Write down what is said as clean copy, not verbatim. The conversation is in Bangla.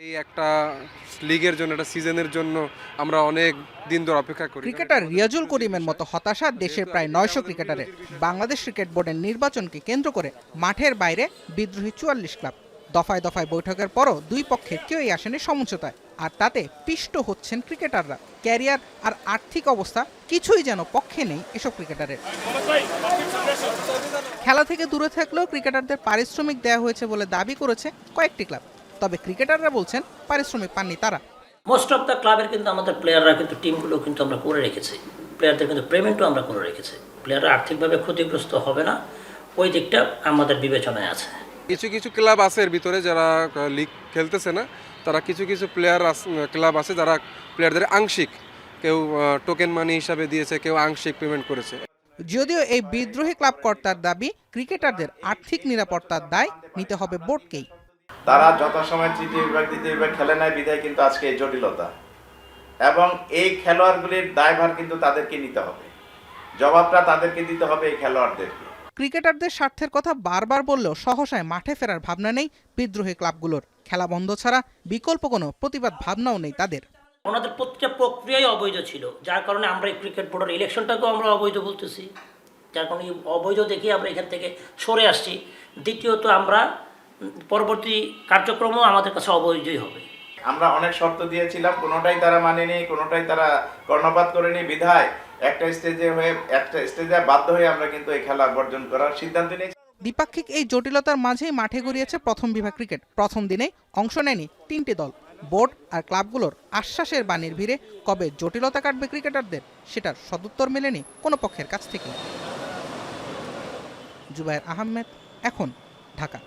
এই একটা লিগের জন্য, একটা সিজনের জন্য আমরা অনেক দিন ধরে অপেক্ষা করি। ক্রিকেটার রিয়াজুল করিমের মতো হতাশা দেশের প্রায় ৯০০ ক্রিকেটারের। বাংলাদেশ ক্রিকেট বোর্ডের নির্বাচনকে কেন্দ্র করে মাঠের বাইরে বিদ্রোহী ৪৪ ক্লাব। দফায় দফায় বৈঠকের পরও দুই পক্ষের কেউই আসেনি সমঝোতায়, আর তাতে পিষ্ট হচ্ছেন ক্রিকেটাররা। ক্যারিয়ার আর আর্থিক অবস্থা কিছুই যেন পক্ষে নেই এসব ক্রিকেটারের। খেলা থেকে দূরে থাকলেও ক্রিকেটারদের পারিশ্রমিক দেওয়া হয়েছে বলে দাবি করেছে কয়েকটি ক্লাব। তবে ক্রিকেটাররা বলছেন পারিশ্রমিক পাননি তারা। মোস্ট অফ দ্য ক্লাবের কিন্তু আমাদের প্লেয়াররা কিন্তু টিমগুলো কিন্তু আমরা করে রেখেছি, প্লেয়ারদের কিন্তু পেমেন্টও আমরা করে রেখেছি। প্লেয়াররা আর্থিকভাবে ক্ষতিগ্রস্ত হবে না, ওই দিকটা আমাদের বিবেচনায় আছে। কিছু কিছু ক্লাব আছে এর ভিতরে যারা লিগ খেলতেছে না, তারা কিছু কিছু ক্লাব আছে যারা প্লেয়ারদের আংশিক, কেউ টোকেন মানি হিসাবে দিয়েছে, কেউ আংশিক পেমেন্ট করেছে। যদিও এই বিদ্রোহী ক্লাব কর্তার দাবি, ক্রিকেটারদের আর্থিক নিরাপত্তার দায় নিতে হবে বোর্ডকেই। তারা যথাসময় তৃতীয় বিভাগ দ্বিতীয় বিভাগ খেলে নাই বিধায় কিন্তু আজকে এই জটিলতা, এবং এই খেলোয়াড়গুলির দায়ভার কিন্তু তাদেরকে নিতে হবে, জবাবটা তাদেরকে দিতে হবে এই খেলোয়াড়দেরকে। ক্রিকেটারদের স্বার্থের কথা বারবার বললেও সহসায় মাঠে ফেরার ভাবনা নেই বিদ্রোহী ক্লাবগুলোর। খেলা বন্ধ ছাড়া বিকল্প কোনো প্রতিবাদ ভাবনাও নেই তাদের। ওনাদের প্রত্যেকটা প্রক্রিয়াই অবৈধ ছিল, যার কারণে আমরা এই ক্রিকেট বোর্ডের ইলেকশনটাকেও আমরা অবৈধ বলতেছি, যার কারণে অবৈধ দেখে আমরা এখান থেকে সরে আসছি। দ্বিতীয়ত আমরা পরবর্তী কার্যক্রমও আমাদের কাছে অবৈধই হবে। আমরা অনেক শর্ত দিয়েছিলাম, কোনোটাই তারা মানেনি, কোনোটাই তারা কর্ণপাত করেনি বিধায় একটা স্টেজে বাধ্য হয়ে আমরা কিন্তু এই খেলা বর্জন করার সিদ্ধান্ত নিয়েছি। দ্বিপাক্ষিক এই জটিলতার মাঝেই মাঠে গড়িয়েছে প্রথম বিভাগ ক্রিকেট। প্রথম দিনেই অংশ নেয়নি ৩টি দল। বোর্ড আর ক্লাবগুলোর আশ্বাসের বাণীর ভিড়ে কবে জটিলতা কাটবে ক্রিকেটারদের, সেটার সদুত্তর মেলেনি কোনো পক্ষের কাছ থেকে। জুবায়ের আহমেদ, এখন, ঢাকা।